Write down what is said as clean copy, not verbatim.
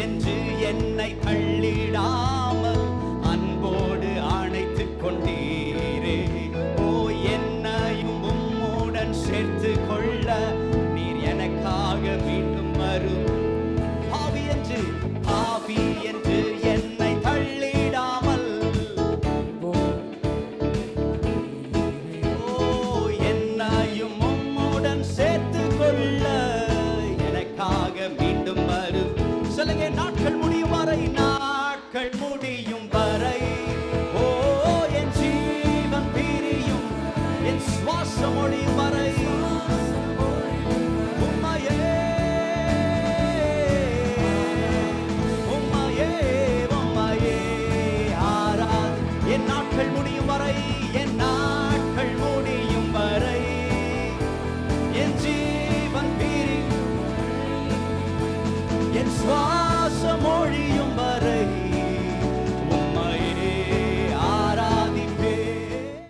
என்று என்னை தள்ளிடாமல் அன்போடு அணைத்துக் கொண்டீரே. ஓ, என்னையும் உம்முடன் சேர்த்து கொள்ள நீர் எனக்காக மீண்டும் வரும். பாவி என்று என்னை தள்ளிடாமல், ஓ, என்னையும் உம்முடன் சேர்த்து கொள்ள எனக்காக மீண்டும் வரும். சொல்லுங்க, நாட்கள் முடியும் வரை, நாட்கள் முடியும் வரை, ஓ, என் ஜீவன் பிரியும், என் சுவாசம் ஒழியும் வரை என் நாட்கள் முடியும் வரை, என் நாட்கள் முடியும் வரை, என் ஜீவன் பிரியும், என்